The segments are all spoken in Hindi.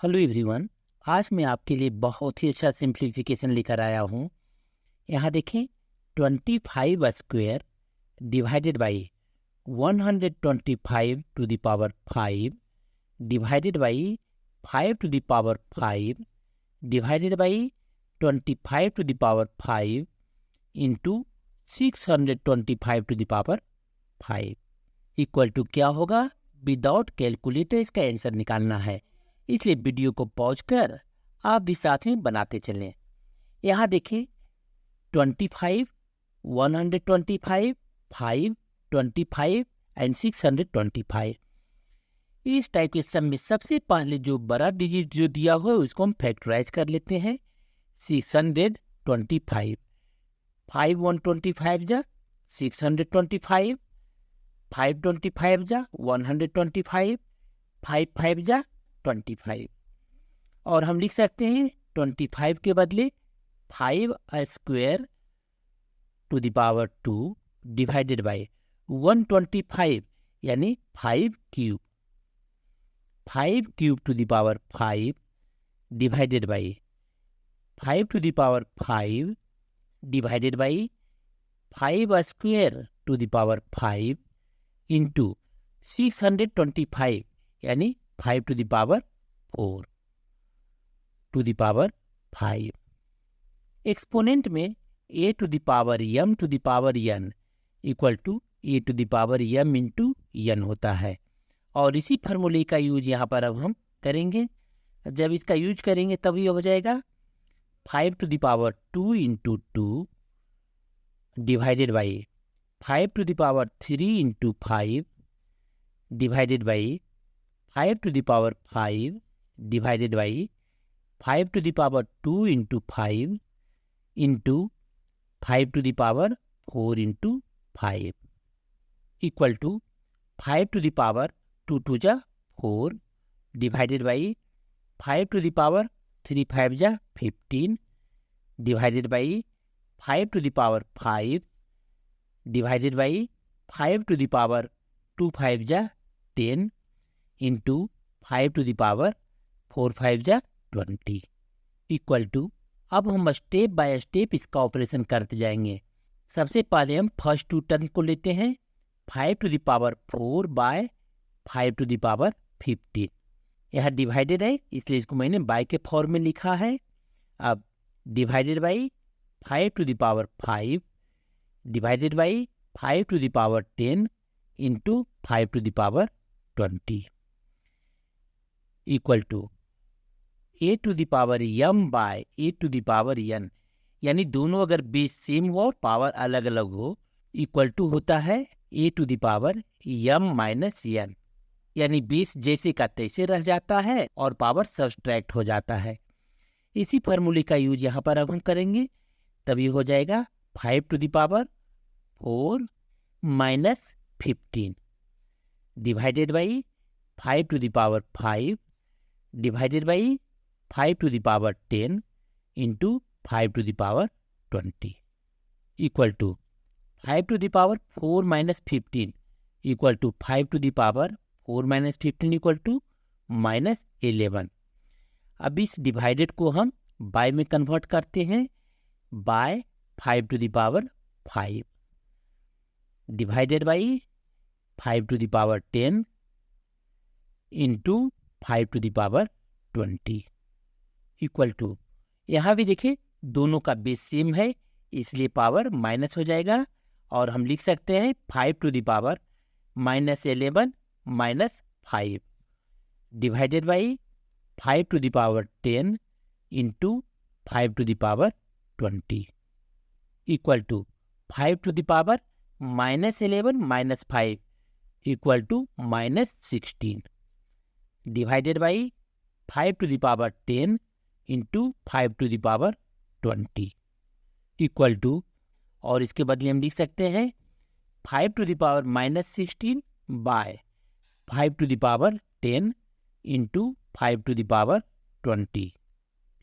Hello everyone. आज मैं आपके लिए बहुत ही अच्छा सिंप्लीफिकेशन लेकर आया हूँ। यहाँ देखें, 25 square divided by 125 to the power 5 divided by 5 to the power 5 divided by 25 to the power 5 into 625 to the power 5 equal to क्या होगा। विदाउट कैलकुलेटर इसका आंसर निकालना है, इसलिए वीडियो को पॉज कर आप भी साथ में बनाते चलें। यहाँ देखिए, 25, 125, 5, 25 एंड 625। इस टाइप के सम में सबसे पहले जो बड़ा डिजिट जो दिया हुआ है उसको हम फैक्टराइज कर लेते हैं। 625, 5 125 जा 625, 5 25 जा 125, 5 5 जा 25। और हम लिख सकते हैं 25 के बदले 5 square to the power 2 divided by 125 यानी 5 cube, 5 cube to the power 5 divided by 5 to the power 5 divided by 5 square to the power 5 into 625 यानी 5 to the power 4 to the power 5। Exponent में a to the power m to the power n equal to a to the power m into n होता है। और इसी फार्मूले का यूज यहाँ पर अब हम करेंगे। जब इसका यूज करेंगे तभी हो जाएगा 5 to the power 2 into 2 divided by 5 to the power 3 into 5 divided by 5 to the power 5 divided by 5 to the power 2 into 5 into 5 to the power 4 into 5 equal to 5 to the power 2 2 जा 4 divided by 5 to the power 3 5 जा 15 divided by 5 to the power 5 divided by 5 to the power 2 5 जा 10 इंटू 5 टू द पावर 4 5 जा 20 इक्वल टू। अब हम स्टेप बाय स्टेप इसका ऑपरेशन करते जाएंगे। सबसे पहले हम फर्स्ट टू टर्म को लेते हैं 5 to the power 4 by 5 to the power 15। यह डिवाइडेड है इसलिए इसको मैंने बाय के फॉर्म में लिखा है। अब divided by 5 to the power 5 divided by 5 to the power 10 into 5 to the power 20 equal to a to the power m by a to the power n, यानी दोनों अगर बेस सेम हो और पावर अलग अलग हो इक्वल टू होता है a to the power m minus n, यानी बेस जैसे का तैसे रह जाता है और पावर सब्सट्रैक्ट हो जाता है। इसी फार्मूले का यूज यहाँ पर अब हम करेंगे, तभी हो जाएगा 5 to the power 4 minus 15 divided by 5 to the power 5 divided by 5 to the power 10 into 5 to the power 20 equal to 5 to the power 4 minus 15 equal to 5 to the power 4 minus 15 equal to minus 11। अब इस डिवाइडेड को हम बाय में कन्वर्ट करते हैं, by 5 to the power 5 divided by 5 to the power 10 into 5 to the power 20 equal to. यहाँ भी देखिए दोनों का बेस सेम है इसलिए पावर माइनस हो जाएगा और हम लिख सकते हैं 5 to the power minus 11 minus 5 divided by 5 to the power 10 into 5 to the power 20 equal to 5 to the power minus 11 minus 5 equal to minus 16 divided by 5 to the power 10 into 5 to the power 20 equal to. और इसके बदले हम लिख सकते हैं 5 to the power minus 16 by 5 to the power 10 into 5 to the power 20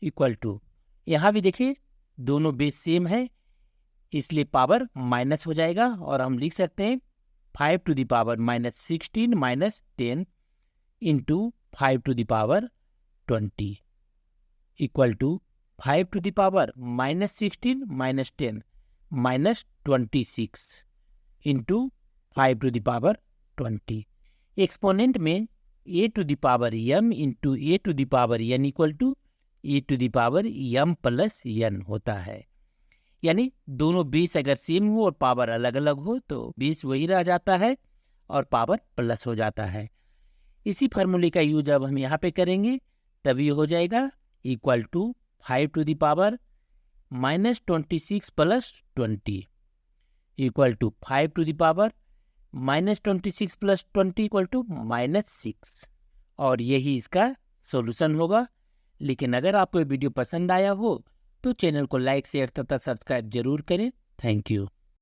equal to. यहाँ भी देखिए दोनों बेस सेम है इसलिए पावर माइनस हो जाएगा और हम लिख सकते हैं 5 to the power minus 16 minus 10 into 5 to the power 20 equal to 5 to the power -16 -10 -26 into 5 to the power 20। Exponent में a to the power m into a to the power n equal to a to the power m plus n होता है। यानी दोनों बेस अगर सेम हो और पावर अलग अलग हो तो बेस वही रह जाता है और पावर प्लस हो जाता है। इसी फार्मूले का यूज अब हम यहाँ पे करेंगे, तभी हो जाएगा equal to 5 to the power -26 plus 20 equal to 5 to the power -26 plus 20 equal to -6, और यही इसका सॉल्यूशन होगा। लेकिन अगर आपको ये वीडियो पसंद आया हो तो चैनल को लाइक शेयर तथा सब्सक्राइब जरूर करें। Thank you.